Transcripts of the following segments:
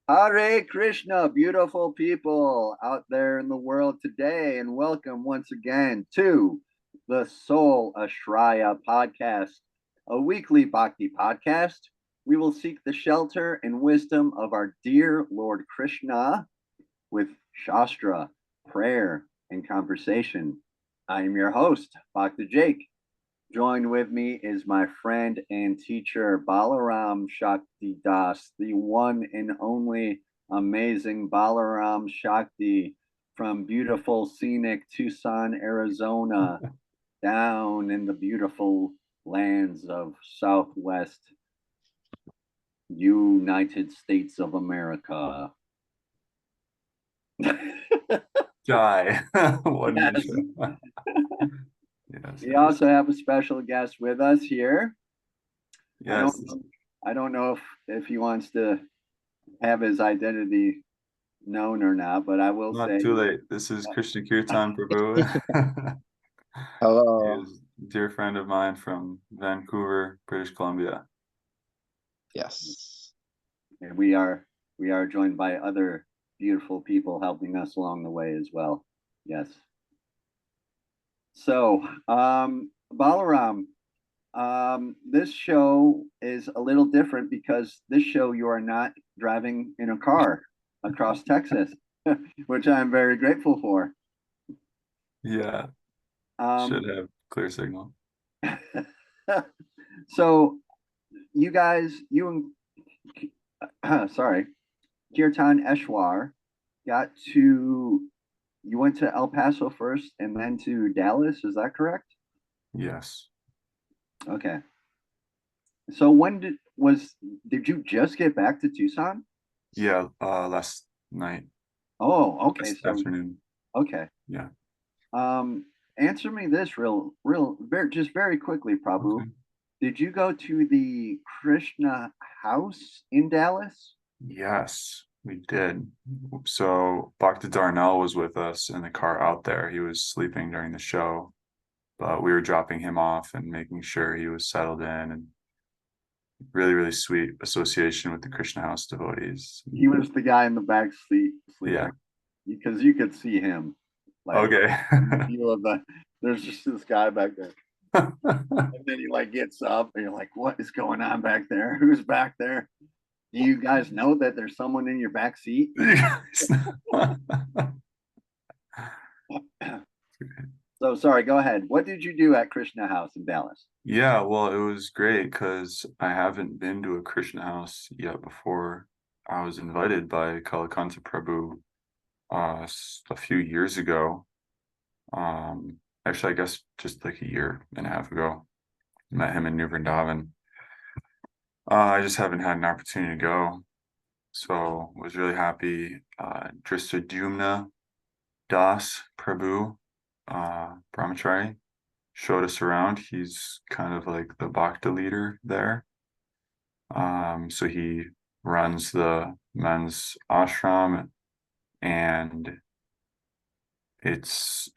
Hare Krishna, beautiful people out there in the world today, and welcome once again to the Soul Ashraya podcast, a weekly bhakti podcast. We will seek the shelter and wisdom of our dear Lord Krishna with Shastra, prayer, and conversation. I am your host, Bhakta Jake. Joined with me is my friend and teacher, Balaram Shakti Das, the one and only amazing Balaram Shakti from beautiful, scenic Tucson, Arizona, down in the beautiful lands of Southwest United States of America. Jai. One Yes. Yes, We yes. also have a special guest with us here. I don't Yes, know. I don't know if he wants to have his identity known or not, but I will not say, too late. This is Krishna Kirtan Prabhu. He Hello. is a dear friend of mine from Vancouver, British Columbia. Yes. and we are joined by other beautiful people helping us along the way as well. Yes. So, Balaram, this show is a little different because this show you are not driving in a car across Texas, which I'm very grateful for. Yeah, should Um, have clear signal. so you guys, you and sorry, Kirtan Eshwar got to you went to El Paso first and then to Dallas. Is that correct? Yes. Okay. So when did you just get back to Tucson? Yeah, last night, Oh, okay. last So afternoon. okay. Yeah. Um, answer me this just very quickly, Prabhu. Okay. Did you go to the Krishna house in Dallas? Yes, we did. So Bhakta Darnell was with us in the car out there. He was sleeping during the show, but we were dropping him off and making sure he was settled in, and really, really sweet association with the Krishna House devotees. He was the guy in the back seat Yeah. sleeping because you could see him like Okay. in the view of the. There's just this guy back there, and then he like gets up, and you're like, "What is going on back there? Who's back there? Do you guys know that there's someone in your back seat?" So sorry. Go ahead. What did you do at Krishna House in Dallas? Yeah, well, it was great because I haven't been to a Krishna house yet before. I was invited by Kalakanta Prabhu a few years ago. Actually, I guess just like a year and a half ago. Met him in New Vrindavan. I just haven't had an opportunity to go, so was really happy. Drishtadyumna Das Prabhu, Brahmachari, showed us around. He's kind of like the Bhakta leader there. So he runs the men's ashram, and it's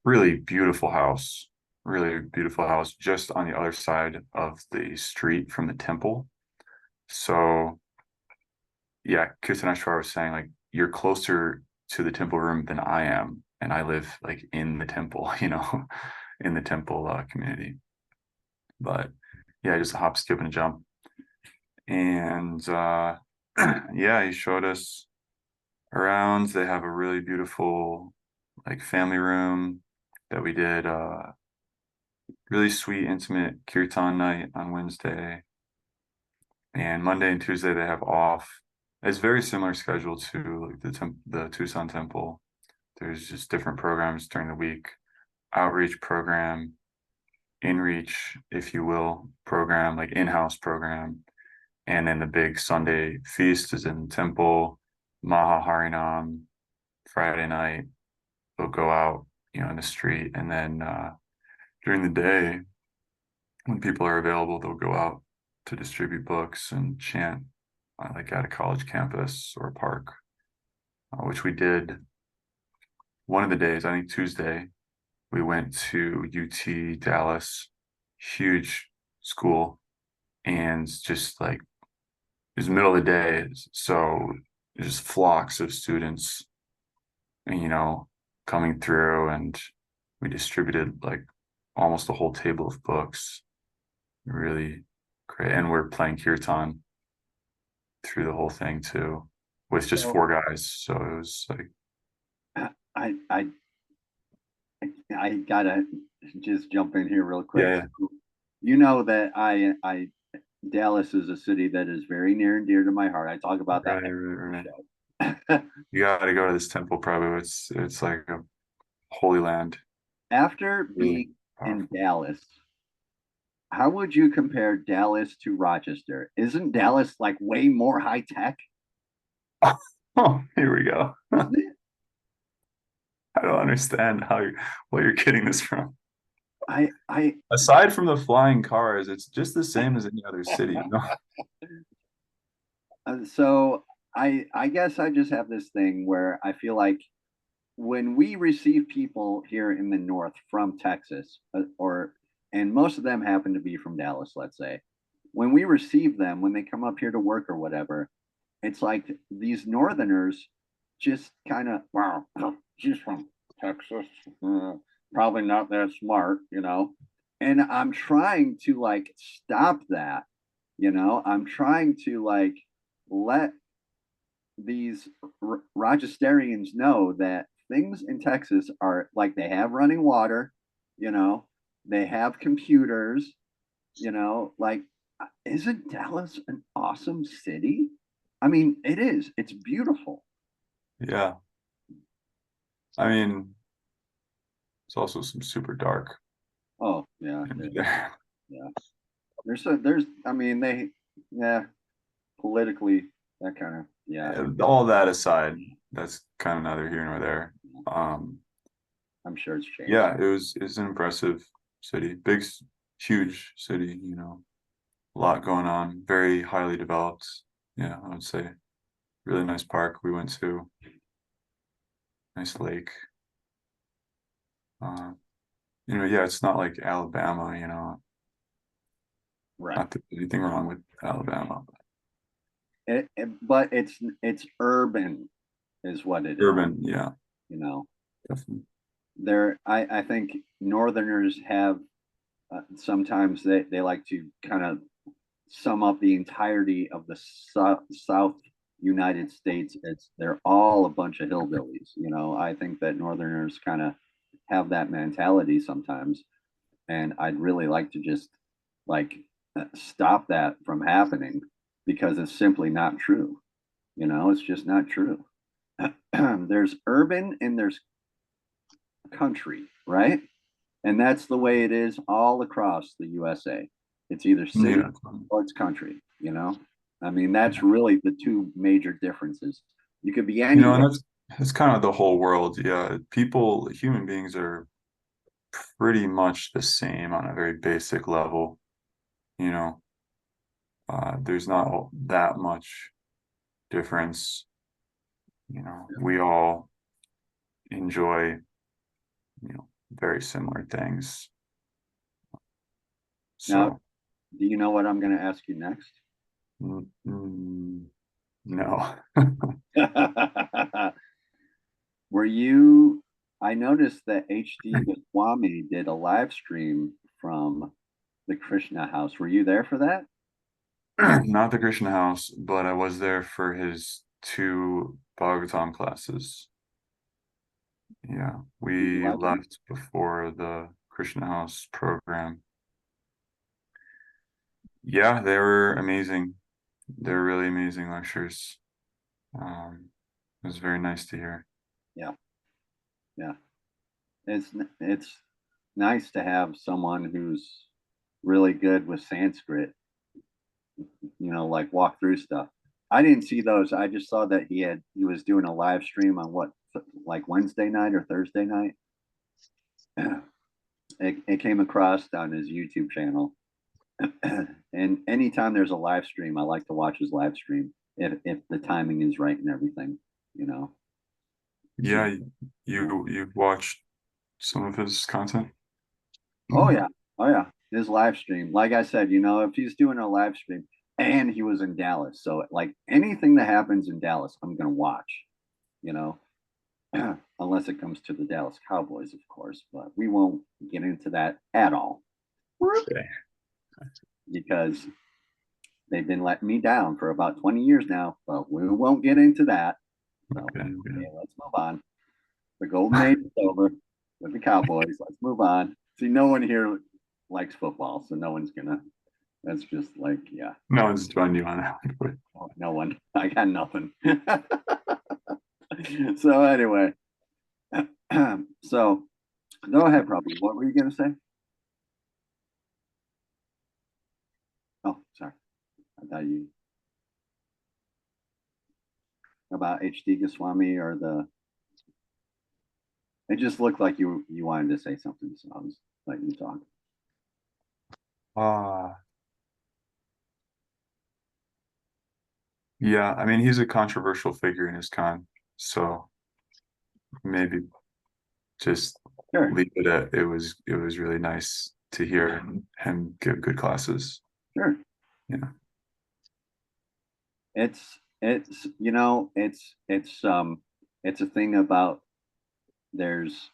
really beautiful house, really beautiful house, just on the other side of the street from the temple. So yeah, Kirtaneshwar was saying like you're closer to the temple room than I am, and I live like in the temple, in the temple community. But yeah, just a hop, skip, and a jump. And yeah, he showed us around. They have a really beautiful like family room that we did really sweet, intimate kirtan night on Wednesday. And Monday and Tuesday they have off. It's very similar schedule to like the Tucson temple. There's just different programs during the week, outreach program, inreach, if you will, program, like in-house program. And then the big Sunday feast is in the temple, Maha Harinam, Friday night. They'll go out, in the street. And then during the day, when people are available, they'll go out to distribute books and chant, like at a college campus or a park, which we did one of the days, I think Tuesday. We went to UT Dallas, huge school, and just like was middle of the day, so just flocks of students, coming through, and we distributed like almost a whole table of books. Really great, and we're playing kirtan through the whole thing too, with just So 4 guys. So it was like, I I I gotta just jump in here real quick. yeah, You know that I Dallas is a city that is very near and dear to my heart. I talk about that right, right, right. every show. You got to go to this temple. Probably it's like a holy land. After Really being in powerful. Dallas, how would you compare Dallas to Rochester? Isn't Dallas like way more high tech? Oh, here we go. Isn't it? I don't understand what you're getting this from. I Aside from the flying cars, it's just the same as any other city. so I guess I just have this thing where I feel like when we receive people here in the north from Texas, or and most of them happen to be from Dallas, let's say, when we receive them, when they come up here to work or whatever, it's like these northerners just kind of, wow, she's from Texas, probably not that smart, you know. And I'm trying to like stop that, you know. I'm trying to like let these Rochesterians know that things in Texas are like they have running water, you know, they have computers, you know, like isn't Dallas an awesome city? I mean, it is. It's beautiful. Yeah, I mean, it's also some super dark Oh, yeah, in there. yeah. There's I mean, yeah, politically that kind of yeah, All that aside, that's kind of neither here nor there. Um, I'm sure it's changed. yeah, it's an impressive city, big, huge city. A lot going on, very highly developed. Yeah, I would say really nice park we went to, nice lake. Uh, yeah, it's not like Alabama. Right. Not that there's anything wrong with Alabama. But it's urban is what it is, Urban, yeah, you know. definitely. I think northerners have sometimes they like to kind of sum up the entirety of the South United States. They're all a bunch of hillbillies. You know, I think that Northerners kind of have that mentality sometimes, and I'd really like to just like stop that from happening because it's simply not true. You know, it's just not true. There's urban and there's country, right? And that's the way it is all across the USA. It's either city Yeah, or it's country, you know? I mean, that's really the two major differences. You could be and anywhere. that's kind of the whole world. Yeah, human beings are pretty much the same on a very basic level. You know, there's not that much difference. We all enjoy, very similar things. Now, So, do you know what I'm going to ask you next? no. Were you, I noticed that HD Goswami did a live stream from the Krishna house. Were you there for that? Not the Christian house, but I was there for his 2 Bhagavatam classes. Yeah, Did you we like him? left before the Krishna house program. Yeah, they were amazing. They were really amazing lectures. It was very nice to hear. Yeah, yeah. It's nice to have someone who's really good with Sanskrit, you know, like walk through stuff. I didn't see those. I just saw that he was doing a live stream on what like Wednesday night or Thursday night. It came across on his YouTube channel. And anytime there's a live stream, I like to watch his live stream if the timing is right and everything, you know. Yeah, Yeah. you've watched some of his content? Oh yeah. Oh yeah. His live stream. Like I said, you know, if he's doing a live stream, and he was in Dallas. So like anything that happens in Dallas, I'm gonna watch, you know, unless it comes to the Dallas Cowboys, of course. But we won't get into that at all Okay. because they've been letting me down for about 20 years now. But we won't get into that. So Okay. let's move on. The golden age is over with the Cowboys. Let's move on. See, no one here likes football, so no one's gonna. That's just like, yeah, No one's joined you on that one. no one. I got nothing. So anyway, so go ahead, probably. What were you gonna say? Oh, sorry. I thought you about HD Goswami or the. It just looked like you wanted to say something, so I was letting you talk. Yeah, I mean, he's a controversial figure in his kind, so maybe just Sure. leave it at it was really nice to hear him give good classes. Sure. Yeah. It's you know, it's a thing about there's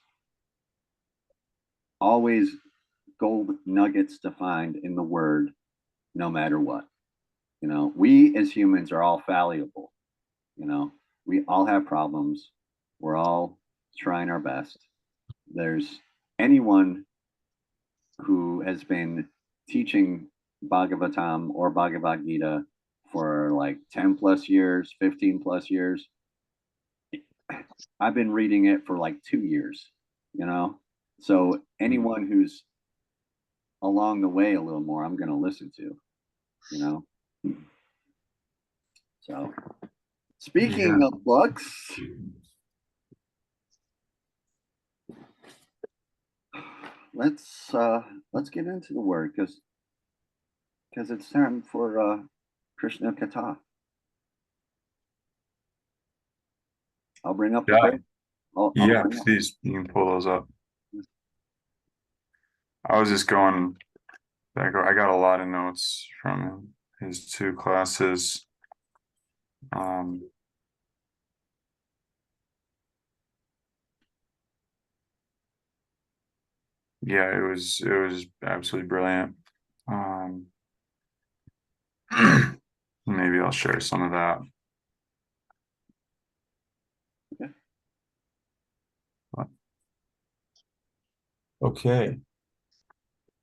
always gold nuggets to find in the word, no matter what. You know, we as humans are all fallible. You know, we all have problems. We're all trying our best. There's anyone who has been teaching Bhagavatam or Bhagavad Gita for like 10 plus years, 15 plus years. I've been reading it for like 2 years, you know? So anyone who's along the way a little more, I'm going to listen to, you know? So speaking of books, let's get into the word because it's time for Krishna Kata. I'll bring up the page. Yeah, please, you can pull those up. I was just going back. I got a lot of notes from his two classes. Yeah, it was absolutely brilliant. Maybe I'll share some of that. Okay.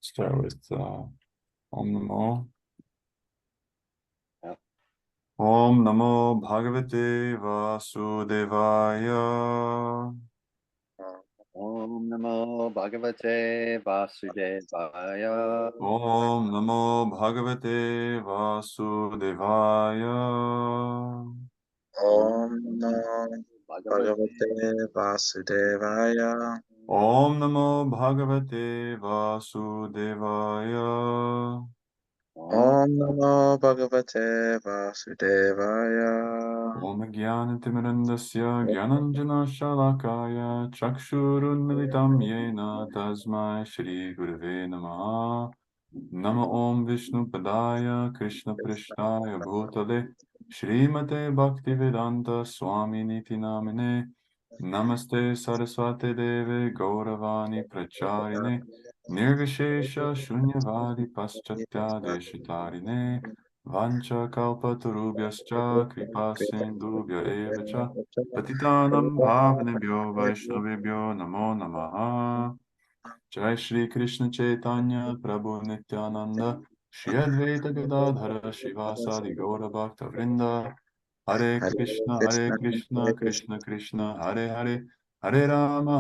Start with Om Namo. Om Namo Bhagavate Vasudevaya. Om Namo Bhagavate Vasudevaya. Om Namo Bhagavate Vasudevaya. Om Namo Bhagavate Vasudevaya. Om Namo Bhagavate Vasudevaya. Om Namo Bhagavate Vasudevaya. Om Jnanatimidandasya Jnananjana Shalakaya Chakshurunmilitam Yena Tasmai Shri Gurave Namaha. Nama Om Vishnu Padaya Krishna Prishtaya Bhutale Shrimate Bhaktivedanta Swami Niti Namine. Namaste Saraswate Deve Gauravani Pracharine Nirvishesha Shunyavadi Paschatya Deshitarine Vancha Kalpatarubhyascha Kripa Sindhubhya Evacha Patitanam Bhavanebhyo Vaishnavibhyo Namo Namaha. Jai Shri Krishna Chaitanya Prabhu Nityananda Shri Advaita Gadadhara Shivasadi Gaura Bhakta Vrinda. Hare Krishna Krishna Krishna Hare Hare Hare Rama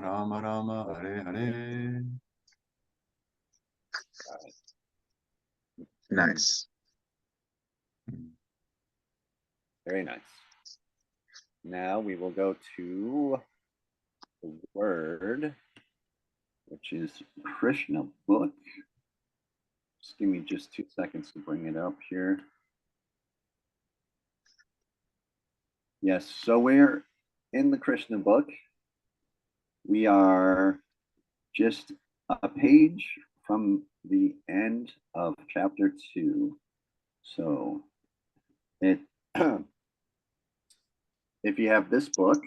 Rama Rama Hare Hare. Nice. Very nice. Now we will go to the word, which is Krishna book. Just give me just 2 seconds to bring it up here. Yes, so we're in the Krishna book. We are just a page from the end of chapter 2. So it if you have this book,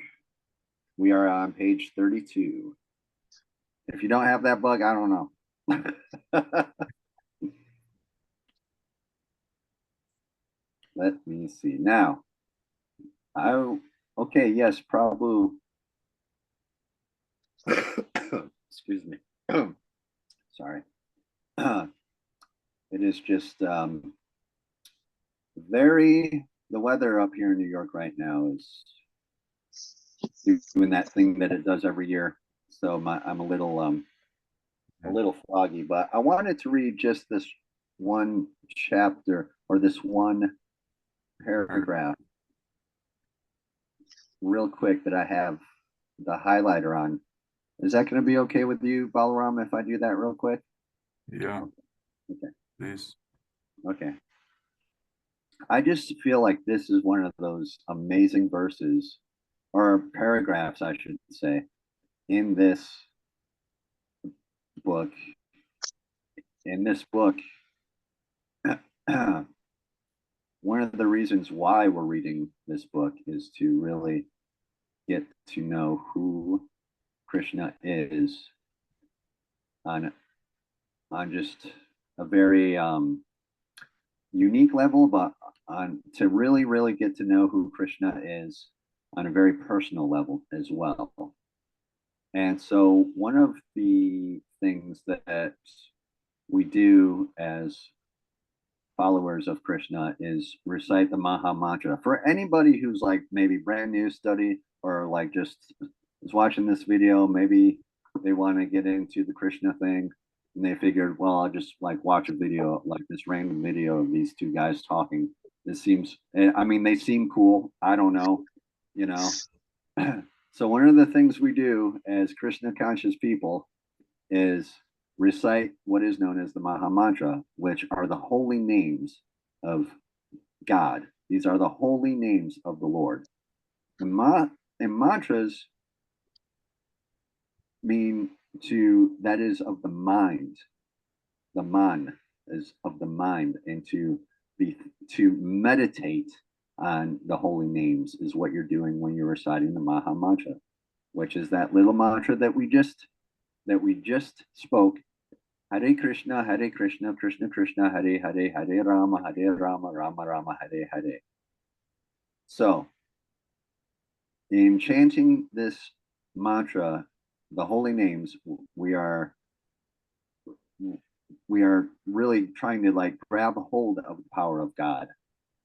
we are on page 32. If you don't have that book, I don't know. Let me see. Now, okay, yes, Prabhu. Excuse me. Sorry. It is just the weather up here in New York right now is doing that thing that it does every year. So I'm a little foggy, but I wanted to read just this one chapter or this one paragraph real quick that I have the highlighter on. Is that going to be okay with you, Balaram, if I do that real quick? Yeah. Okay. Please. Okay. I just feel like this is one of those amazing verses or paragraphs, I should say, in this book. In this book, one of the reasons why we're reading this book is to really get to know who Krishna is on just a very unique level, but to really get to know who Krishna is on a very personal level as well. And so one of the things that we do as followers of Krishna is recite the Mahamantra. For anybody who's like maybe brand new study or like just is watching this video, maybe they want to get into the Krishna thing and they figured, well, I'll just like watch a video, like this random video of these two guys talking. This seems, I mean, they seem cool. I don't know, you know. So one of the things we do as Krishna conscious people is recite what is known as the Mahamantra, which are the holy names of God. These are the holy names of the Lord. And mantras mean that is of the mind. The man is of the mind, and to meditate on the holy names is what you're doing when you're reciting the Mahamantra, which is that little mantra that we just spoke. Hare Krishna, Krishna Krishna, Hare Hare, Hare Rama, Rama Rama, Hare Hare. So, in chanting this mantra, the holy names, we are really trying to like grab a hold of the power of God,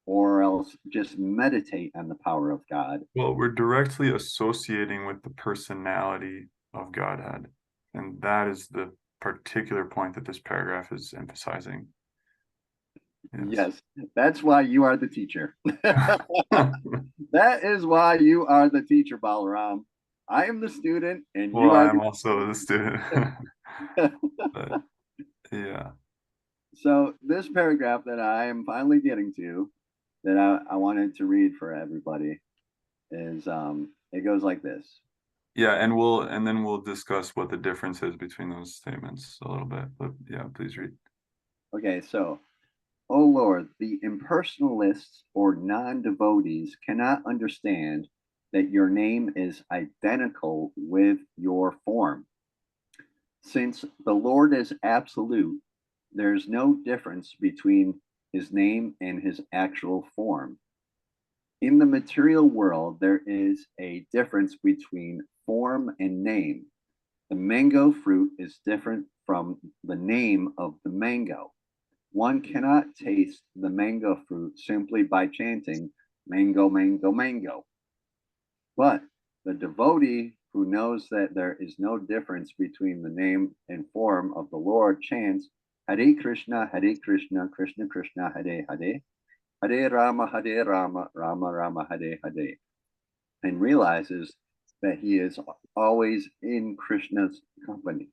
or else just meditate on the power of God. Well, we're directly associating with the personality of Godhead. And that is the particular point that this paragraph is emphasizing. Yes, that's why you are the teacher. That is why you are the teacher, Balaram. I am the student, and well, you are. I'm also the student. But, yeah. So this paragraph that I am finally getting to, that I wanted to read for everybody, is it goes like this. Yeah, and then we'll discuss what the difference is between those statements a little bit. But yeah, please read. Okay, so, O Lord, the impersonalists or non-devotees cannot understand that your name is identical with your form. Since the Lord is absolute, there's no difference between his name and his actual form. In the material world, there is a difference between form and name. The mango fruit is different from the name of the mango. One cannot taste the mango fruit simply by chanting mango, mango, mango. But the devotee who knows that there is no difference between the name and form of the Lord chants Hare Krishna, Krishna Krishna, Hare Hare, Hare Rama, Rama Rama, Hare Hare, and realizes that he is always in Krishna's company.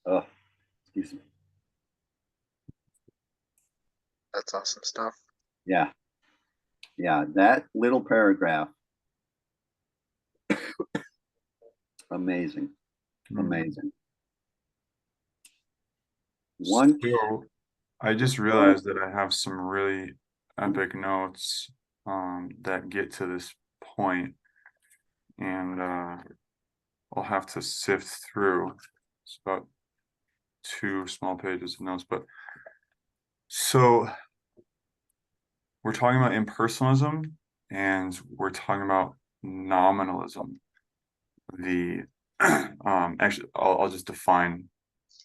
Oh, excuse me. That's awesome stuff. Yeah. Yeah, that little paragraph. Amazing. Amazing. One. So I just realized that I have some really epic notes that get to this point, and I'll have to sift through. It's about 2 small pages of notes, but so we're talking about impersonalism and we're talking about nominalism. The actually, I'll just define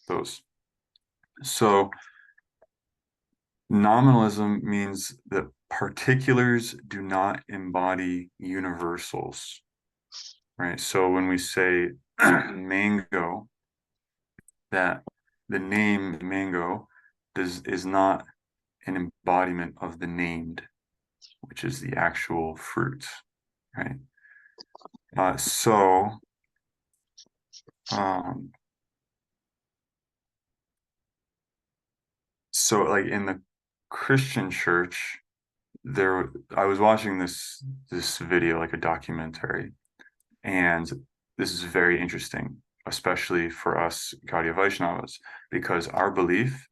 those. So nominalism means that particulars do not embody universals, right? So when we say mango, that the name mango is not an embodiment of the named, which is the actual fruit, right? So like in the Christian church, I was watching this video, like a documentary, and this is very interesting, especially for us Gaudiya Vaishnavas, because our belief,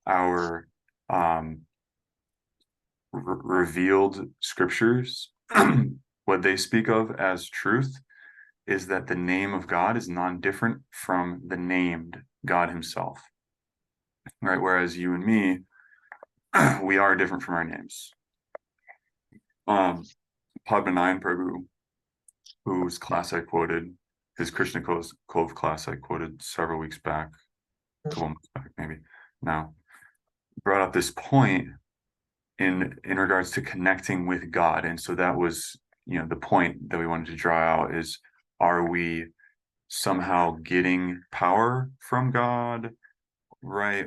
our revealed scriptures, what they speak of as truth is that the name of God is non-different from the named God himself, right? Whereas you and me, we are different from our names. Padmanabhan Prabhu, whose class I quoted, his Krishna Cove class I quoted several weeks back, a couple months back maybe now, brought up this point in regards to connecting with God. And so that was, the point that we wanted to draw out is, are we somehow getting power from God, right?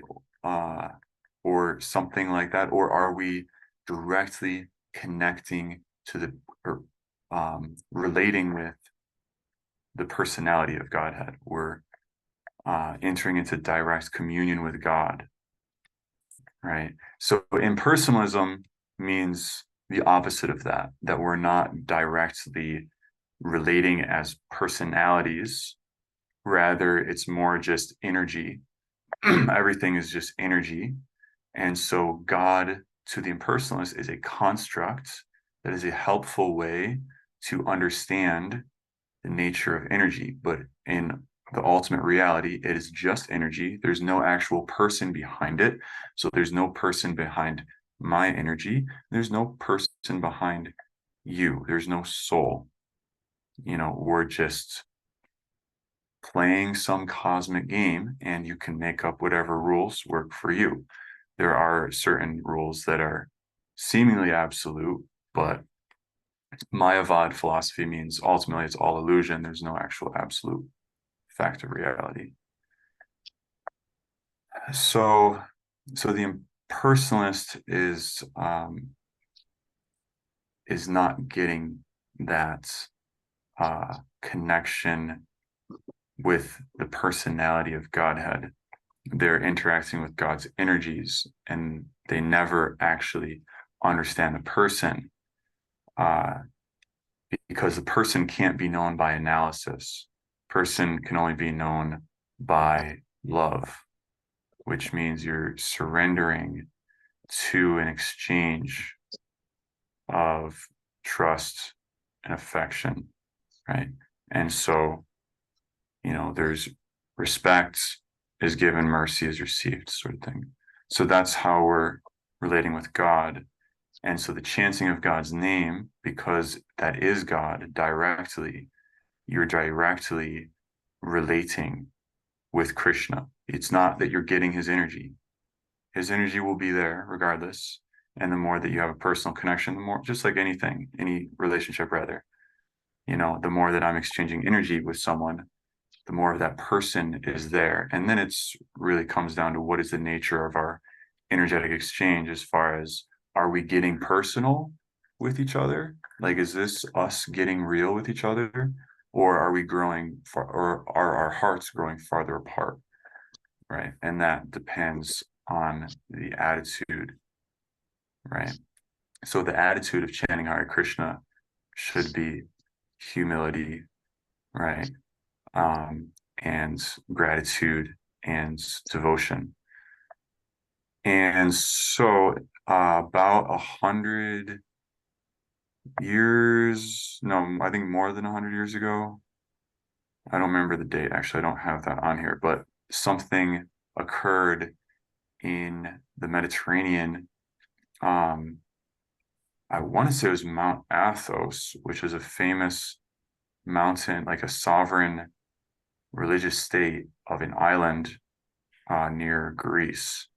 Or something like that, or are we directly connecting to or relating with the personality of Godhead? We're entering into direct communion with God, right? So impersonalism means the opposite of that, that we're not directly relating as personalities. Rather, it's more just energy. Everything is just energy. And so God to the impersonalist is a construct that is a helpful way to understand the nature of energy. But in the ultimate reality, it is just energy. There's no actual person behind it. So there's no person behind my energy. There's no person behind you. There's no soul. We're just playing some cosmic game, and you can make up whatever rules work for you. There are certain rules that are seemingly absolute, but Mayavad philosophy means ultimately it's all illusion. There's no actual absolute fact of reality. So the impersonalist is not getting that connection with the personality of Godhead. They're interacting with God's energies, and they never actually understand the person, because the person can't be known by analysis. Person can only be known by love, which means you're surrendering to an exchange of trust and affection, right? And so, there's respect is given, mercy is received, sort of thing. So that's how we're relating with God. And so the chanting of God's name, because that is God directly, you're directly relating with Krishna. It's not that you're getting his energy. His energy will be there regardless. And the more that you have a personal connection, the more, just like anything, any relationship rather, the more that I'm exchanging energy with someone, the more of that person is there. And then it's really comes down to what is the nature of our energetic exchange, as far as, are we getting personal with each other? Like, is this us getting real with each other? Or are we growing or are our hearts growing farther apart? Right. And that depends on the attitude, right? So the attitude of chanting Hare Krishna should be humility, right? And gratitude and devotion. And so about 100 years, no, I think more than 100 years ago. I don't remember the date. Actually, I don't have that on here, but something occurred in the Mediterranean. I want to say it was Mount Athos, which is a famous mountain, like a sovereign religious state of an island near Greece.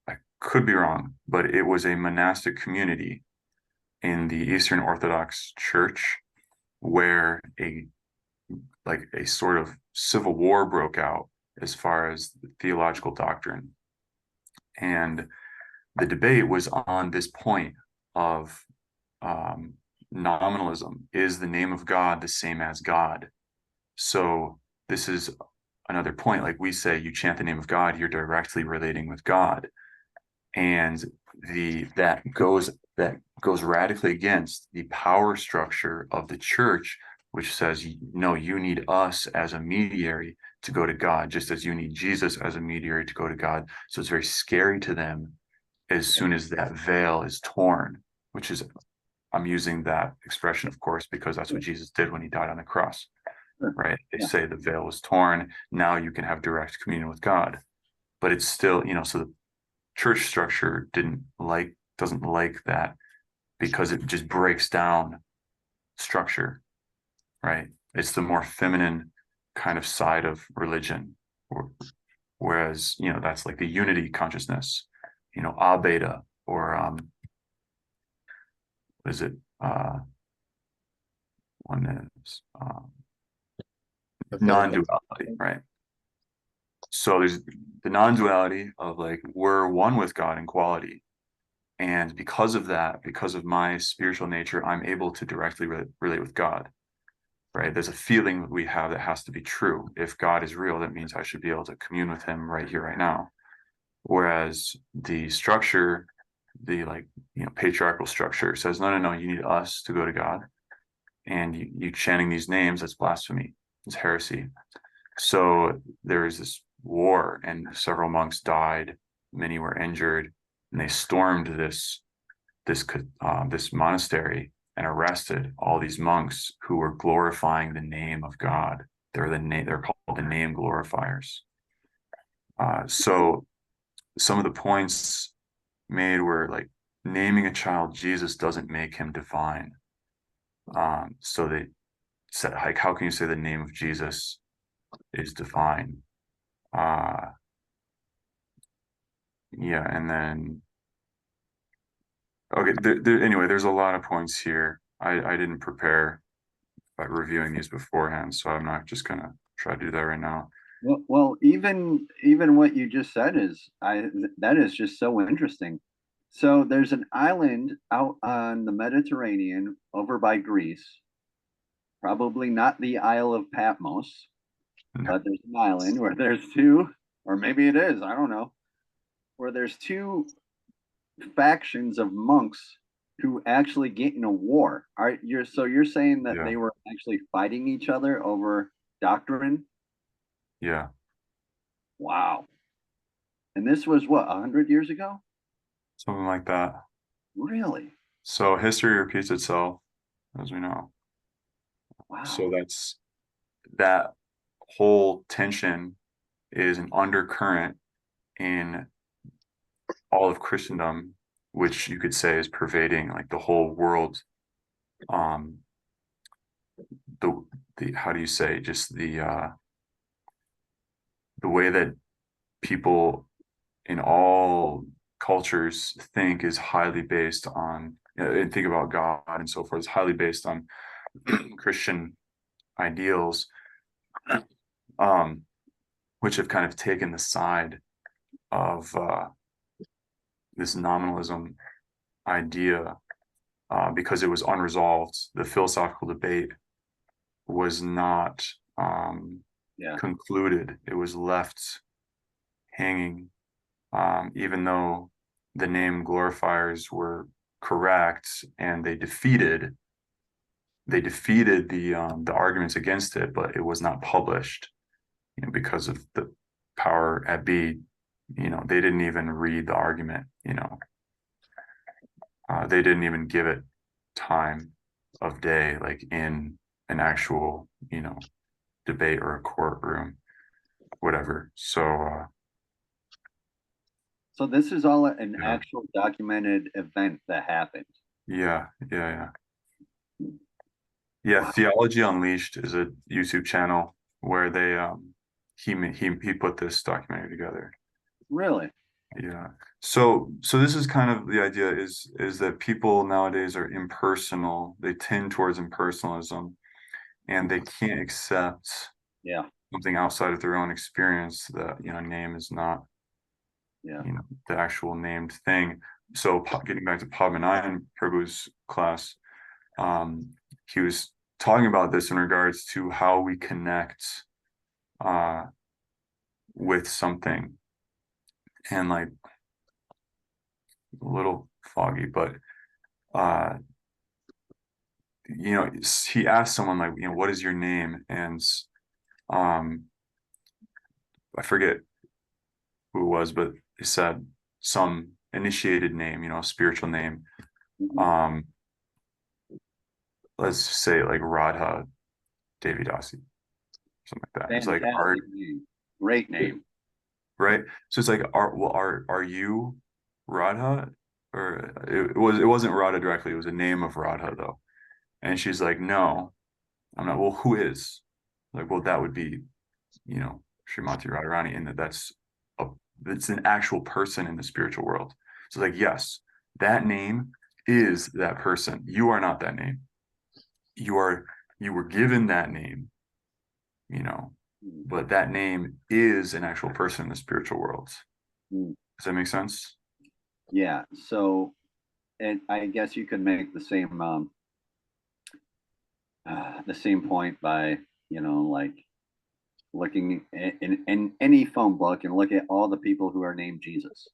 I could be wrong, but it was a monastic community in the Eastern Orthodox Church where a sort of civil war broke out as far as the theological doctrine. And the debate was on this point of nominalism. Is the name of God the same as God? So this is another point. Like we say, you chant the name of God, you're directly relating with God. And that goes radically against the power structure of the church, which says, no, you need us as a mediator to go to God, just as you need Jesus as a mediator to go to God. So it's very scary to them as soon as that veil is torn, which is, I'm using that expression, of course, because that's what Jesus did when he died on the cross, right? They say the veil was torn. Now you can have direct communion with God, but it's still, so the church structure doesn't like that because it just breaks down structure, right? It's the more feminine kind of side of religion, whereas that's like the unity consciousness, A beta, or what is it? One is non-duality, right? So there's the non-duality of like we're one with God in quality. And because of that, because of my spiritual nature, I'm able to directly relate with God, right? There's a feeling that we have that has to be true. If God is real, that means I should be able to commune with him right here, right now. Whereas the structure, the patriarchal structure says, no, you need us to go to God. And you chanting these names, that's blasphemy. It's heresy. So there is this war and several monks died, many were injured, and they stormed this monastery and arrested all these monks who were glorifying the name of God. They're called the name glorifiers. So some of the points made were like naming a child Jesus doesn't make him divine. So they said, like, how can you say the name of Jesus is divine? And then okay, anyway, there's a lot of points here. I didn't prepare by reviewing these beforehand, so I'm not just gonna try to do that right now. Well, even what you just said that is just so interesting. So there's an island out on the Mediterranean over by Greece, probably not the Isle of Patmos, but there's an island where there's two, or maybe it is, I don't know, where there's two factions of monks who actually get in a war. So you're saying that they were actually fighting each other over doctrine? Yeah. Wow. And this was what, 100 years ago? Something like that. Really? So history repeats itself, as we know. Wow. So that whole tension is an undercurrent in all of Christendom, which you could say is pervading like the whole world. The how do you say, just the way that people in all cultures think is highly based on, and think about God and so forth, is highly based on Christian ideals, which have kind of taken the side of this nominalism idea because it was unresolved. The philosophical debate was not concluded. It was left hanging, even though the name glorifiers were correct and they defeated the arguments against it, but it was not published, because of the power at B they didn't even read the argument, they didn't even give it time of day, like in an actual, debate or a courtroom, whatever. So this is all an yeah, actual documented event that happened. yeah, yeah, yeah. Yeah, Theology Unleashed is a YouTube channel where they he put this documentary together. Really? Yeah. So this is kind of the idea is that people nowadays are impersonal. They tend towards impersonalism, and they can't accept Yeah. something outside of their own experience. That name is not Yeah. the actual named thing. So getting back to Padmanabhan Prabhu's class, he was talking about this in regards to how we connect with something, and like a little foggy, but he asked someone like, what is your name? And um, I forget who it was, but he said some initiated name, a spiritual name. Mhm. Let's say like Radha Devidasi, something like that. It's like, Fantastic name. Great name. right? So it's like, are you Radha? Or it wasn't Radha directly, it was a name of Radha though. And she's like, no, I'm not. Well, who is? Like, well, that would be, Srimati Radharani, and it's an actual person in the spiritual world. So like, yes, that name is that person. You are not that name. You were given that name, but that name is an actual person in the spiritual world. Mm. Does that make sense? Yeah. So, and I guess you could make the same point by, like looking in any phone book and look at all the people who are named Jesus.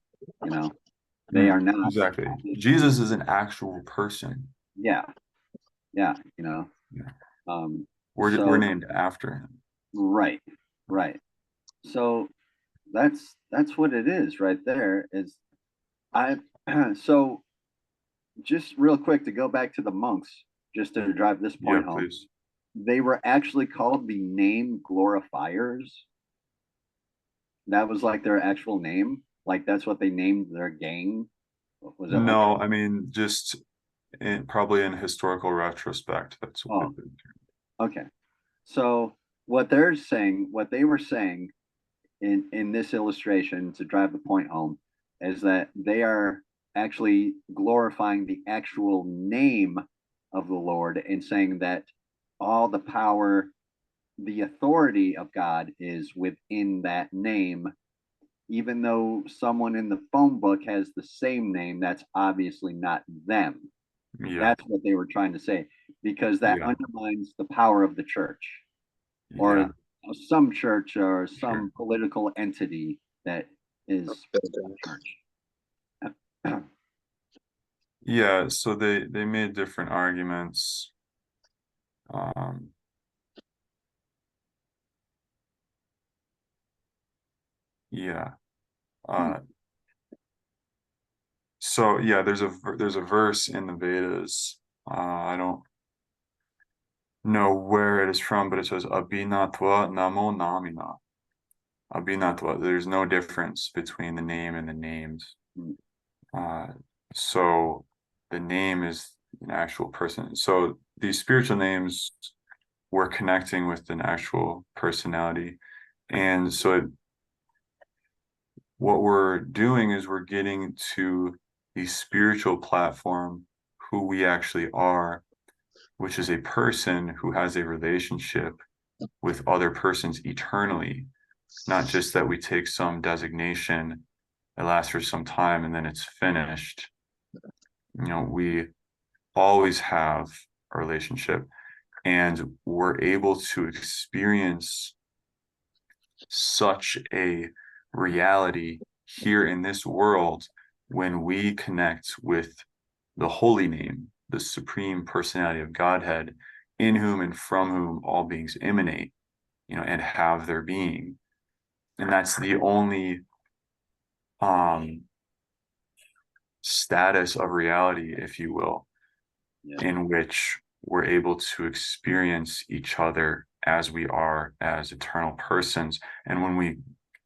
They are not. Exactly. Jesus is an actual person. Yeah. Yeah. Yeah. Um, We're named after him. right. Right. So that's what it is right there. Is I so just real quick to go back to the monks, just to drive this Yeah, point home. please. They were actually called the name Glorifiers. That was like their actual name. Like that's what they named their gang. Was it like? No, I mean, just probably in historical retrospect, that's what Oh, they've been. okay. So what they were saying in this illustration to drive the point home is that they are actually glorifying the actual name of the Lord and saying that all the power, the authority of God is within that name. Even though someone in the phone book has the same name, that's obviously not them. Yeah, That's what they were trying to say, because that yeah, undermines the power of the church yeah, or some church or sure. some political entity that is church. Yeah, so they made different arguments. Um, yeah. Uh, so yeah, there's a verse in the Vedas. I don't know where it is from, but it says Abhinatva Namo Namina. Abhinatva. There's no difference between the name and the names. Uh, so the name is an actual person. So these spiritual names, we're connecting with an actual personality. And so what we're doing is we're getting to the spiritual platform, who we actually are, which is a person who has a relationship with other persons eternally, not just that we take some designation that lasts for some time and then it's finished. We always have a relationship, and we're able to experience such a reality here in this world when we connect with the holy name, the supreme personality of Godhead, in whom and from whom all beings emanate, and have their being. And that's the only status of reality, if you will, Yeah. in which we're able to experience each other as we are as eternal persons. And when we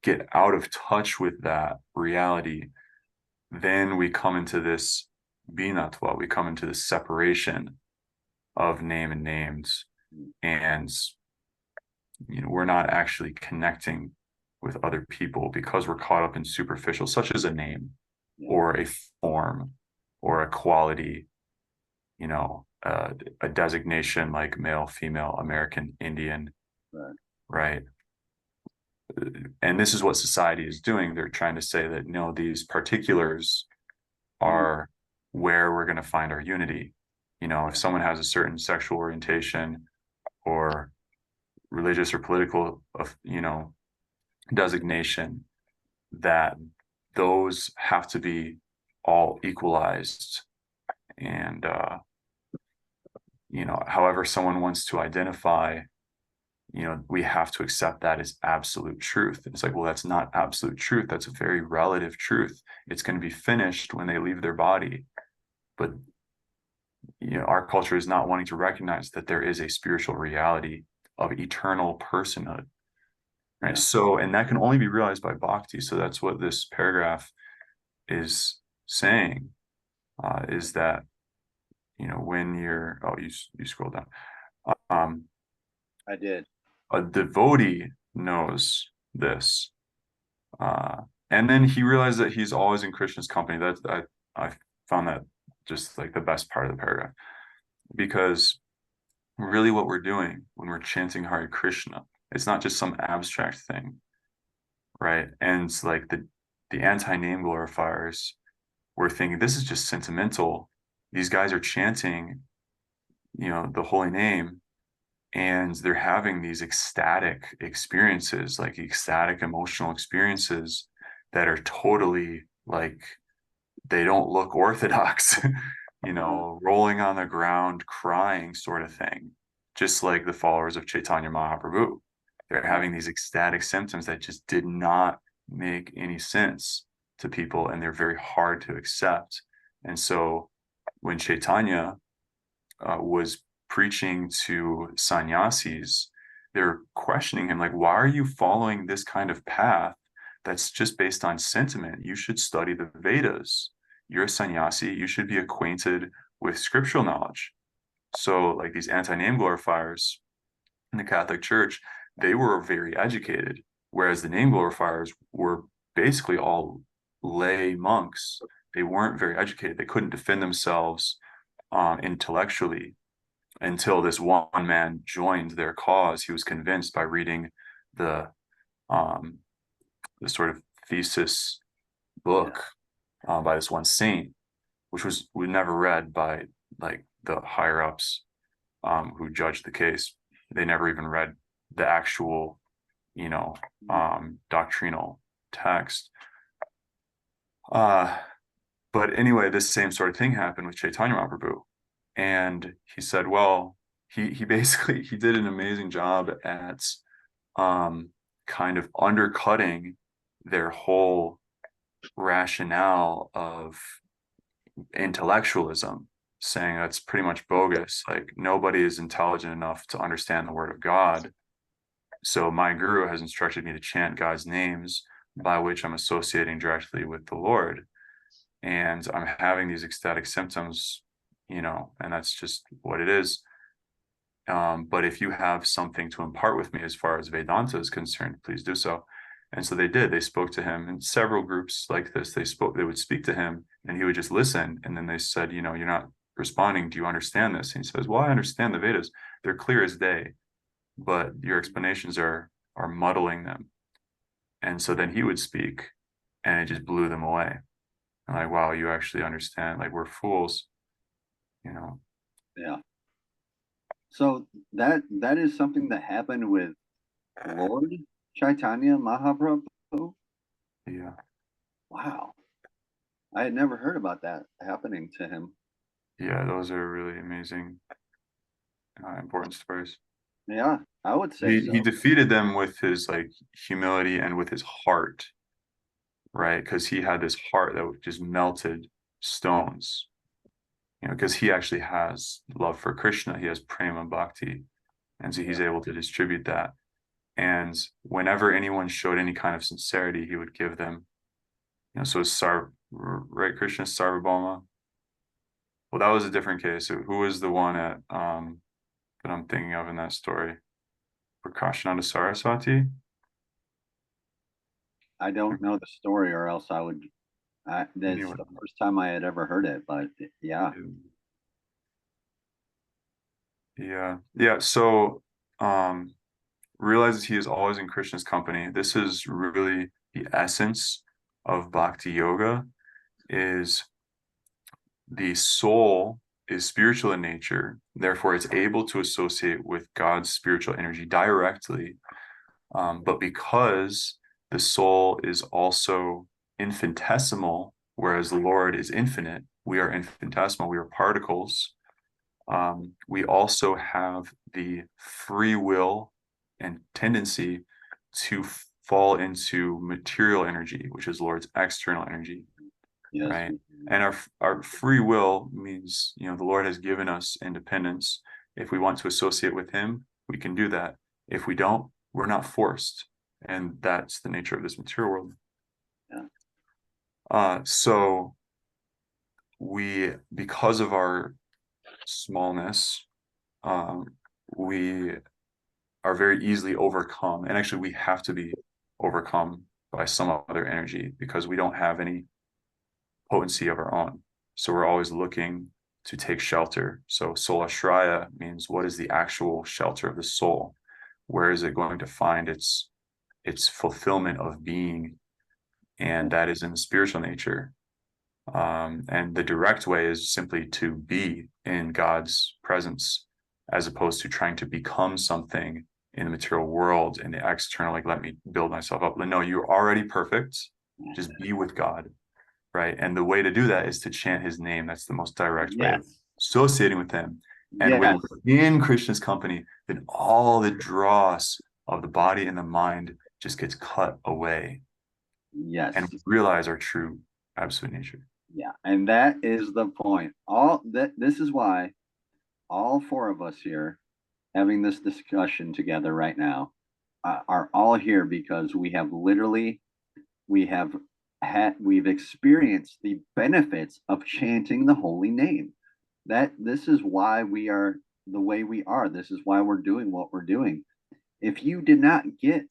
get out of touch with that reality, then we come into this binatwa, we come into this separation of name and names. And we're not actually connecting with other people because we're caught up in superficial, such as a name or a form or a quality, a designation like male, female, American, Indian, right? And this is what society is doing. They're trying to say that, no, these particulars are where we're going to find our unity. If someone has a certain sexual orientation or religious or political, designation, that those have to be all equalized. And, however someone wants to identify, we have to accept that as absolute truth. It's like, well, that's not absolute truth. That's a very relative truth. It's going to be finished when they leave their body. But, our culture is not wanting to recognize that there is a spiritual reality of eternal personhood. Right. Yeah. So, and that can only be realized by bhakti. So that's what this paragraph is saying, is that, when you're, you scroll down. I did. A devotee knows this. And then he realized that he's always in Krishna's company. I found that just like the best part of the paragraph, because really what we're doing when we're chanting Hare Krishna, it's not just some abstract thing, right? And it's like the anti-name glorifiers were thinking, this is just sentimental. These guys are chanting, the holy name, and they're having these ecstatic experiences, like ecstatic emotional experiences that are totally like, they don't look orthodox, rolling on the ground, crying sort of thing, just like the followers of Chaitanya Mahaprabhu. They're having these ecstatic symptoms that just did not make any sense to people, and they're very hard to accept. And so when Chaitanya was preaching to sannyasis, they're questioning him, like, why are you following this kind of path that's just based on sentiment? You should study the Vedas. You're a sannyasi, you should be acquainted with scriptural knowledge. So like these anti-name glorifiers in the Catholic Church, they were very educated, whereas the name glorifiers were basically all lay monks. They weren't very educated. They couldn't defend themselves intellectually until this one man joined their cause. He was convinced by reading the sort of thesis book by this one saint, which we never read by like the higher ups who judged the case. They never even read the actual, doctrinal text. But anyway, this same sort of thing happened with Chaitanya Mahaprabhu. And he said, well, he basically, he did an amazing job at kind of undercutting their whole rationale of intellectualism, saying that's pretty much bogus. Like, nobody is intelligent enough to understand the word of God. So my guru has instructed me to chant God's names, by which I'm associating directly with the Lord. And I'm having these ecstatic symptoms, and that's just what it is. But if you have something to impart with me as far as Vedanta is concerned, please do so. And so they did. They spoke to him in several groups like this. They would speak to him and he would just listen. And then they said, you're not responding. Do you understand this? And he says, well, I understand the Vedas. They're clear as day, but your explanations are muddling them. And so then he would speak and it just blew them away. I'm like, wow, you actually understand. Like, we're fools, Yeah. So that is something that happened with Lord Chaitanya Mahaprabhu. Yeah. Wow. I had never heard about that happening to him. Yeah, those are really amazing, important stories. Yeah, I would say he defeated them with his like humility and with his heart, right? Because he had this heart that just melted stones, because he actually has love for Krishna. He has prema bhakti, and so he's able to distribute that. And whenever anyone showed any kind of sincerity, he would give them, so right, Krishna Sarvabhauma. Well, that was a different case. So who was the one that I'm thinking of in that story? Prakashananda Saraswati? I don't know the story, or else I would. That's Anyway. the first time I had ever heard it, but yeah. Yeah. So realizes he is always in Krishna's company. This is really the essence of bhakti yoga, is the soul is spiritual in nature, therefore it's able to associate with God's spiritual energy directly. But because the soul is also infinitesimal, whereas the Lord is infinite, we are infinitesimal, we are particles. We also have the free will and tendency to fall into material energy, which is Lord's external energy. Yes. Right. And our free will means, the Lord has given us independence. If we want to associate with him, we can do that. If we don't, we're not forced. And that's the nature of this material world. Yeah. So because of our smallness, we are very easily overcome. And actually, we have to be overcome by some other energy because we don't have any potency of our own. So we're always looking to take shelter. So soul ashraya means, what is the actual shelter of the soul? Where is it going to find its fulfillment of being? And that is in the spiritual nature. And the direct way is simply to be in God's presence, as opposed to trying to become something in the material world, in the external, like, let me build myself up. No, you're already perfect. Just be with God. Right. And the way to do that is to chant his name. That's the most direct way of associating with him. And when we're in Krishna's company, then all the dross of the body and the mind just gets cut away. Yes. And we realize our true absolute nature. Yeah. And that is the point. This is why all four of us here having this discussion together right now are all here, because we've experienced the benefits of chanting the holy name. This is why we are the way we are. This is why we're doing what we're doing. If you did not get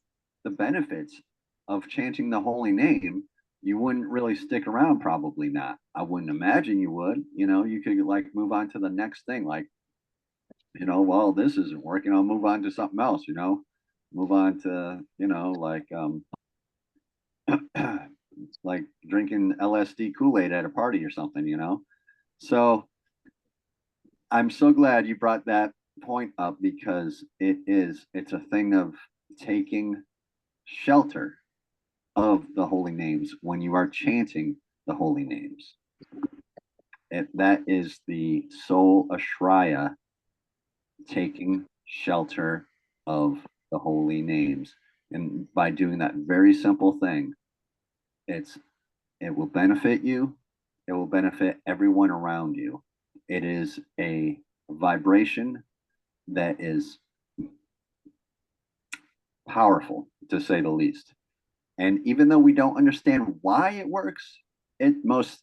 the benefits of chanting the holy name, you wouldn't really stick around. Probably not. I wouldn't imagine you would. You could move on to the next thing. Well, this isn't working. I'll move on to something else. Move on to like drinking LSD Kool-Aid at a party or something. So I'm so glad you brought that point up, because it's a thing of taking shelter of the holy names when you are chanting the holy names. That is the soul ashraya, taking shelter of the holy names. And by doing that very simple thing, it will benefit you. It will benefit everyone around you. It is a vibration that is powerful, to say the least. And even though we don't understand why it works, it most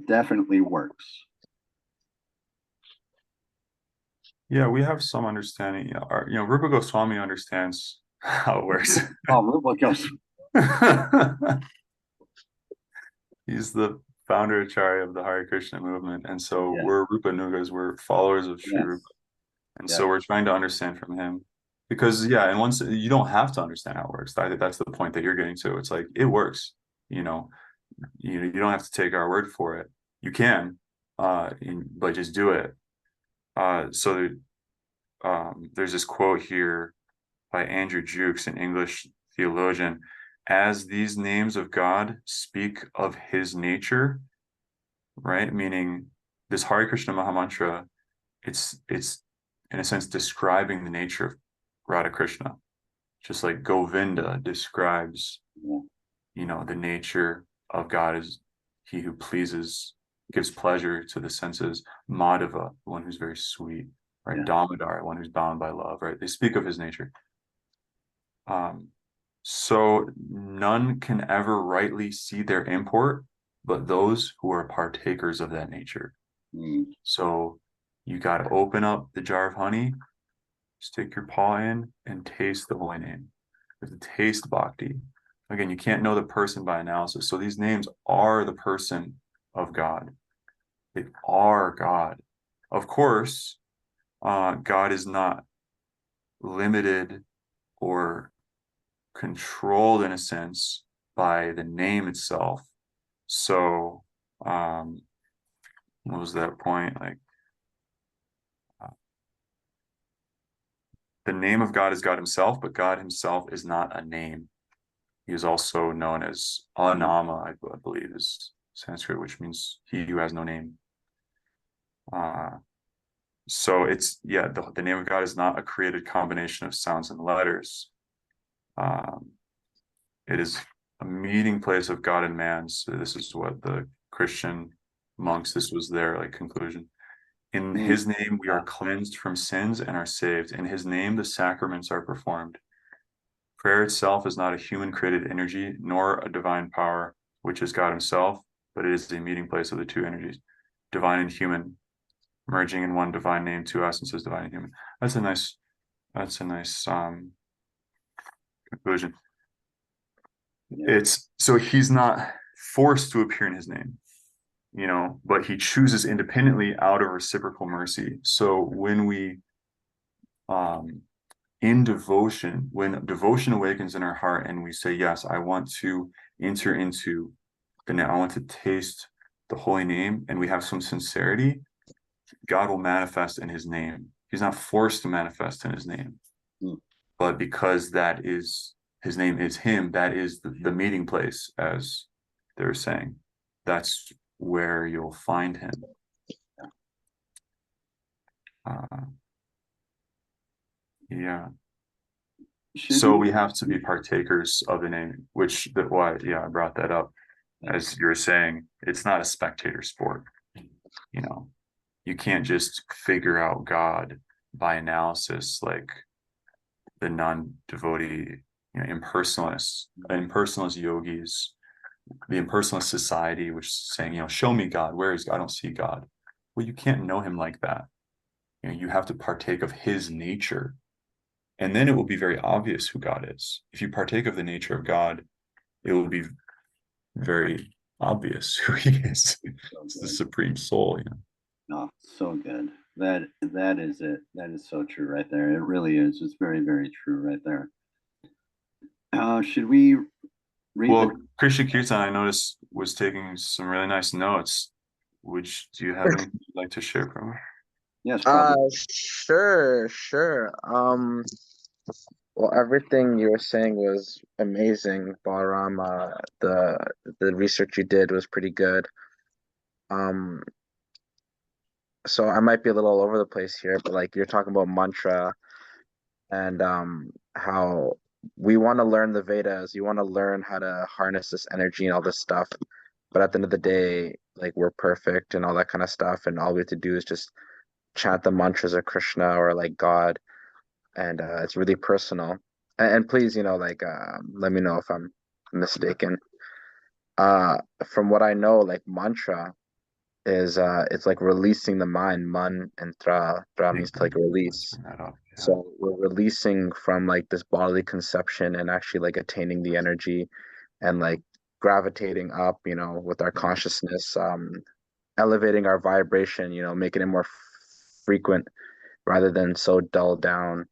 definitely works. Yeah, we have some understanding. Rupa Goswami understands how it works. Oh, Rupa Goswami. He's the founder Acharya of the Hare Krishna movement. And so we're Rupa Nugas, we're followers of Sri Rupa. And so we're trying to understand from him. Because, and once you don't have to understand how it works. I think that's the point that you're getting to. It's like, it works. You don't have to take our word for it. You can, but just do it. So there's this quote here by Andrew Jukes, an English theologian. As these names of God speak of his nature, right? Meaning this Hare Krishna Mahamantra, it's in a sense describing the nature of Radha Krishna, just like Govinda describes, the nature of God is he who pleases, gives pleasure to the senses. Madhava, the one who's very sweet, right? Yeah. Damodar, one who's bound by love, right? They speak of his nature. So none can ever rightly see their import, but those who are partakers of that nature. So you got to open up the jar of honey, stick your paw in, and taste the holy name. You have to taste bhakti. Again, you can't know the person by analysis. So these names are the person of God. They are God. Of course, God is not limited or controlled in a sense by the name itself. So, what was that point? Like, the name of God is God himself, but God himself is not a name. He is also known as Anama, I believe is Sanskrit, which means he who has no name. So it's, yeah, the name of God is not a created combination of sounds and letters. It is a meeting place of God and man. So this is what the Christian monks, this was their like conclusion. In his name, we are cleansed from sins and are saved. In his name, the sacraments are performed. Prayer itself is not a human created energy, nor a divine power, which is God himself, but it is the meeting place of the two energies, divine and human, merging in one divine name, two essences, divine and human. That's a nice conclusion. It's so he's not forced to appear in his name, but he chooses independently out of reciprocal mercy. So when we in devotion, when devotion awakens in our heart and we say, yes, I want to enter into the name, I want to taste the holy name, and we have some sincerity, God will manifest in his name. He's not forced to manifest in his name, but because that is his name is him, that is the meeting place, as they're saying. That's where you'll find him. Yeah. So we have to be partakers of the name, I brought that up. As you're saying, it's not a spectator sport. You can't just figure out God by analysis like the non-devotee, impersonalist yogis, the impersonalist society, which is saying, show me God. Where is God? I don't see God. Well, you can't know him like that. You have to partake of his nature. And then it will be very obvious who God is. If you partake of the nature of God, it will be very obvious who he is. It's the supreme soul, Oh, so good. That is it. That is so true right there. It really is. It's very, very true right there. Should we read? Well, Krishna Kirtan, I noticed, was taking some really nice notes. Do you have anything you'd like to share from her? Yes. Sure. Well, everything you were saying was amazing, Balaram. The research you did was pretty good. So I might be a little all over the place here, but like you're talking about mantra and how we want to learn the Vedas, you want to learn how to harness this energy and all this stuff. But at the end of the day, like we're perfect and all that kind of stuff, and all we have to do is just chant the mantras of Krishna or like God, and it's really personal. And please, let me know if I'm mistaken. From what I know, like mantra is it's like releasing the mind, man, and tra means to like release. So we're releasing from like this bodily conception and actually like attaining the energy and like gravitating up, with our consciousness, elevating our vibration, making it more frequent rather than so dulled down.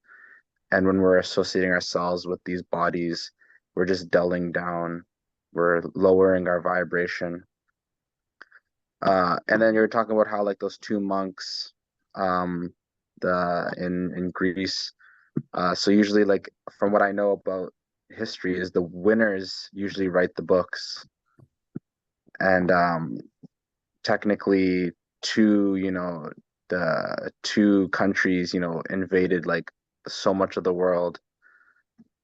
And when we're associating ourselves with these bodies, we're just dulling down, we're lowering our vibration. And then you're talking about how like those two monks, in Greece. So usually, like from what I know about history, is the winners usually write the books, and technically, the two countries, invaded like so much of the world.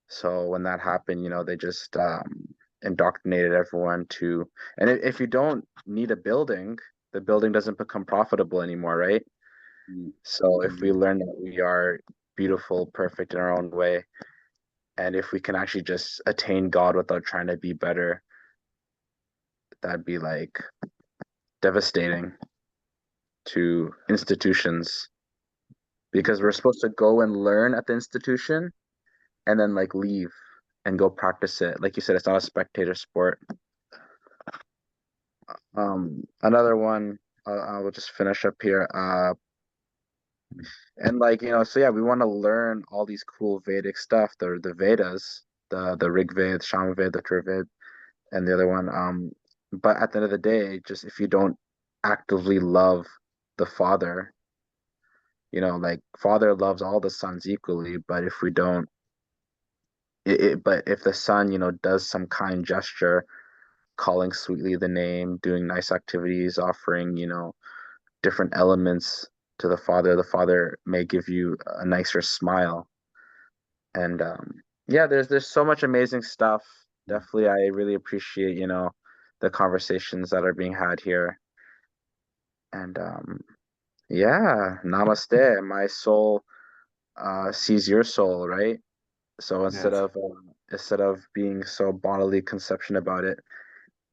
So when that happened, they just indoctrinated everyone to, and if you don't need a building, the building doesn't become profitable anymore, right? So if we learn that we are beautiful, perfect in our own way, and if we can actually just attain God without trying to be better, that'd be like devastating to institutions, because we're supposed to go and learn at the institution and then like leave and go practice it. Like you said, it's not a spectator sport. Another one, I will just finish up here. And like, so yeah, we want to learn all these cool Vedic stuff, the Vedas, the Rig Veda, Shama Veda, the Trived, and the other one. But at the end of the day, just if you don't actively love the Father, like Father loves all the sons equally, but if we don't, but if the son, does some kind gesture, calling sweetly the name, doing nice activities, offering, different elements to the Father may give you a nicer smile. And yeah, there's so much amazing stuff. Definitely, I really appreciate, the conversations that are being had here. And yeah, namaste. My soul sees your soul, right? So Yes. instead of being so bodily conception about it,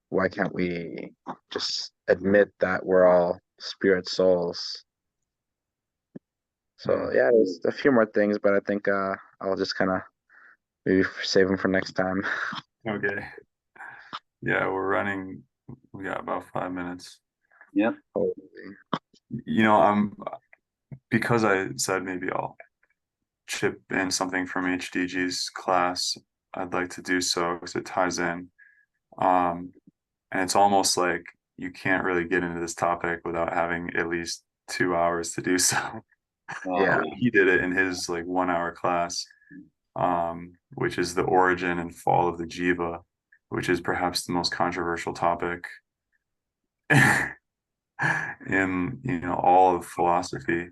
why can't we just admit that we're all spirit souls? So Yeah. yeah, there's a few more things, but I think I'll just kind of maybe save them for next time. Okay. Yeah, we're running. We got about 5 minutes. Yep. Holy. I'm because I said maybe I'll chip in something from HDG's class. I'd like to do so because it ties in. And it's almost like you can't really get into this topic without having at least 2 hours to do so. Yeah. He did it in his like 1 hour class, which is the origin and fall of the jiva, which is perhaps the most controversial topic in all of philosophy,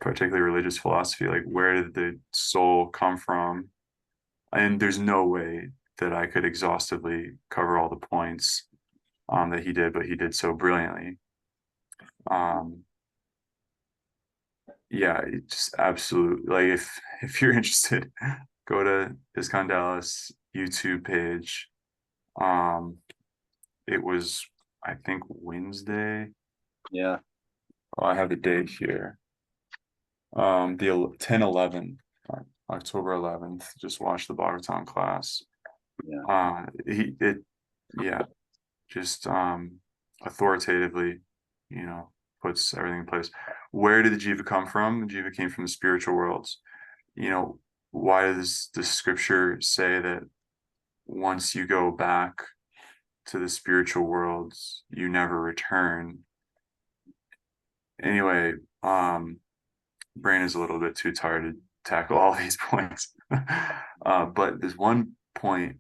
particularly religious philosophy. Like, where did the soul come from? And there's no way that I could exhaustively cover all the points that he did, but he did so brilliantly. Yeah, it just absolutely, like, if you're interested, go to Iskon Dallas YouTube page. It was, I think, Wednesday. Yeah. Oh, I have the date here. The 10/11, October 11th. Just watched the Bhagavatam class. Yeah. Yeah, just authoritatively, puts everything in place. Where did the jiva come from? The jiva came from the spiritual worlds. Why does the scripture say that once you go back to the spiritual worlds, you never return? Anyway, brain is a little bit too tired to tackle all these points. But there's one point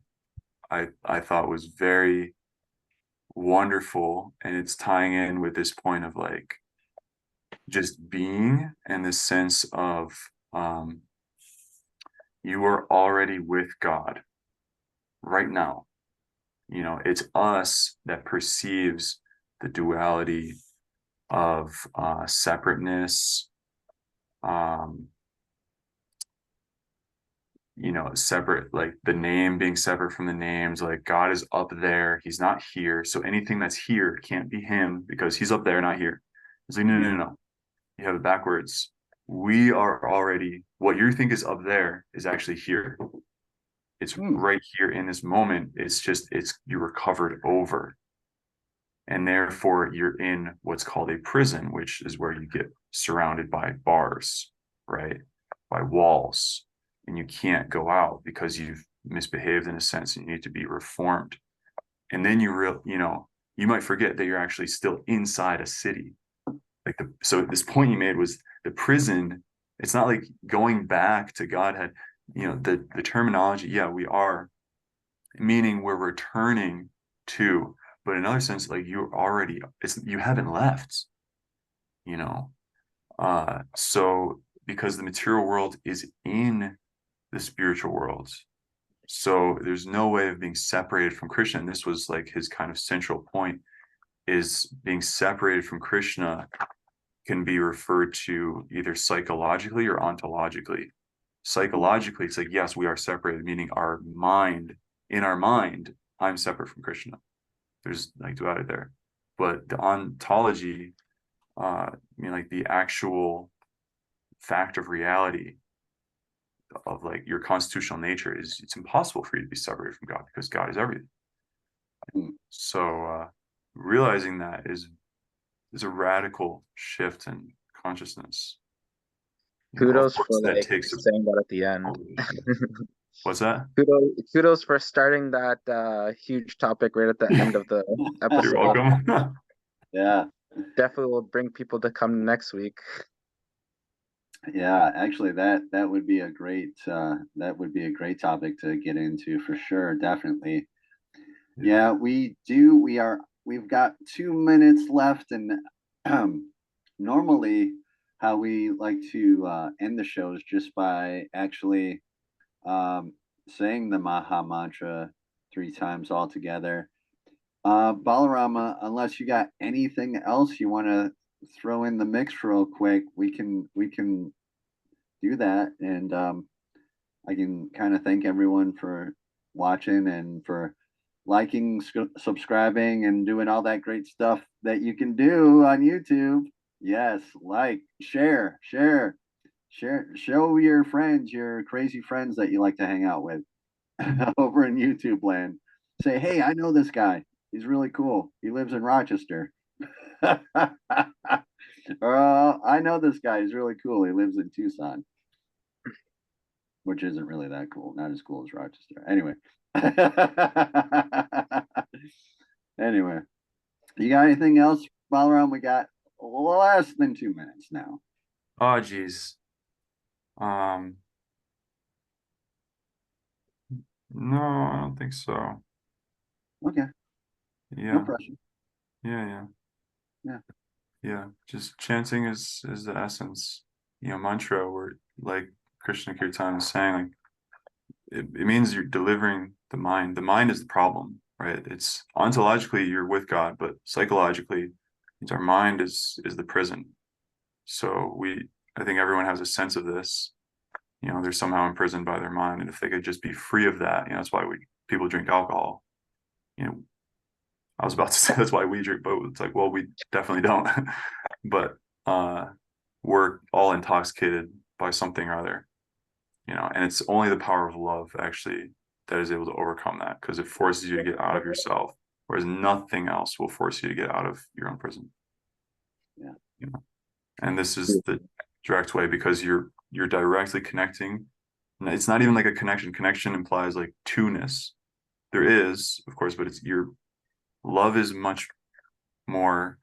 I thought was very wonderful, and it's tying in with this point of like just being, and this sense of you are already with God right now. It's us that perceives the duality of separateness, separate, like the name being separate from the names. Like, God is up there, he's not here, so anything that's here can't be him because he's up there, not here. It's like, no, you have it backwards. We are already, what you think is up there is actually here. It's right here in this moment. You're recovered over, and therefore you're in what's called a prison, which is where you get surrounded by bars, right, by walls, and you can't go out because you've misbehaved in a sense, and you need to be reformed. And then you might forget that you're actually still inside a city. So this point you made was the prison. It's not like going back to Godhead. The terminology, yeah, we are, meaning we're returning to, but in another sense, like you haven't left, you know. So because the material world is in the spiritual world, So there's no way of being separated from Krishna. And this was like his kind of central point, is being separated from Krishna can be referred to either psychologically or ontologically. Psychologically, it's like, yes, we are separated, meaning in our mind, I'm separate from Krishna. There's like duality there. But the ontology, like the actual fact of reality of like your constitutional nature is, it's impossible for you to be separated from God because God is everything. So realizing that is a radical shift in consciousness. Kudos for that like takes saying that at the end. What's that? Kudos for starting that huge topic right at the end of the episode. You're welcome. Yeah. Definitely will bring people to come next week. Yeah, actually that would be a great topic to get into for sure, definitely. Yeah, we've got 2 minutes left, and normally how we like to end the shows just by actually saying the Maha Mantra 3 times all together. Balarama, unless you got anything else you want to throw in the mix real quick, we can do that, and I can kind of thank everyone for watching and for liking, subscribing, and doing all that great stuff that you can do on YouTube. Yes, like, share, show your friends, your crazy friends that you like to hang out with over in YouTube land. Say, hey, I know this guy. He's really cool. He lives in Rochester. I know this guy. He's really cool. He lives in Tucson, which isn't really that cool. Not as cool as Rochester. Anyway. Anyway, you got anything else, Balaram? We got less than 2 minutes now. Oh, geez. No, I don't think so. Okay. Yeah. No pressure. Yeah. Just chanting is the essence. Mantra, where like Krishna Kirtan is saying, like it means you're delivering the mind. The mind is the problem, right? It's ontologically you're with God, but psychologically, it's our mind is the prison. So I think everyone has a sense of this. They're somehow imprisoned by their mind, and if they could just be free of that, that's why people drink alcohol. I was about to say that's why we drink, but it's like, well, we definitely don't. But we're all intoxicated by something or other, and it's only the power of love actually that is able to overcome that, because it forces you to get out of yourself, whereas nothing else will force you to get out of your own prison. Yeah. And this is the direct way, because you're directly connecting. It's not even like a connection. Connection implies like two-ness. There is, of course, but it's love is much more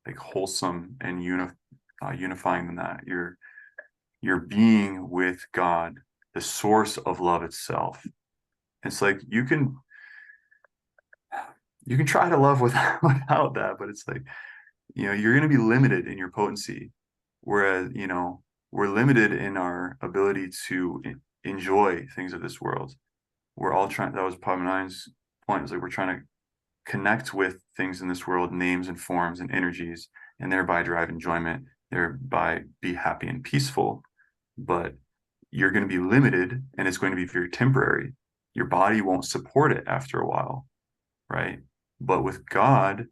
like wholesome and unifying than that. You're being with God, the source of love itself. It's like you can try to love without that, but it's like, you're going to be limited in your potency, whereas we're limited in our ability to enjoy things of this world. We're all trying. That was Padmanabhan's point. It's like we're trying to connect with things in this world, names and forms and energies, and thereby derive enjoyment, thereby be happy and peaceful. But you're going to be limited, and it's going to be very temporary. Your body won't support it after a while, right? But with God,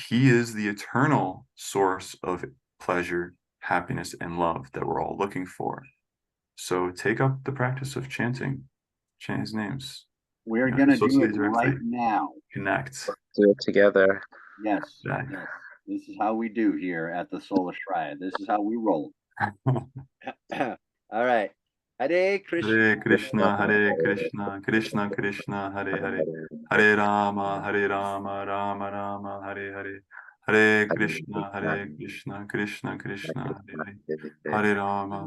He is the eternal source of pleasure, happiness, and love that we're all looking for. So take up the practice of chanting, chant His names. We're going to do it right now. Connect. Do it together. Yes. This is how we do here at the Soul Ashraya. This is how we roll. All right. Hare Krishna. Hare Krishna, Hare Krishna, Krishna Krishna, Hare Hare, Hare Rama, Rama Rama, Hare Hare, Hare Krishna, Krishna Krishna, Hare Hare, Hare Rama,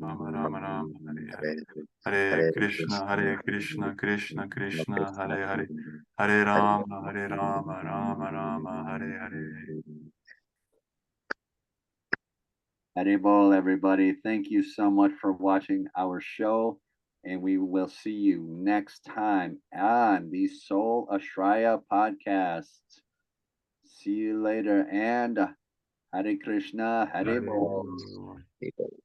Rama Rama, Hare Hare, Hare Krishna, Krishna Krishna, Hare Hare, Hare Rama, Rama Rama, Hare Hare. Hare Bol, everybody. Thank you so much for watching our show. and we will see you next time on the Soul Ashraya podcast. See you later, and Hare Krishna, Hare Bol. People.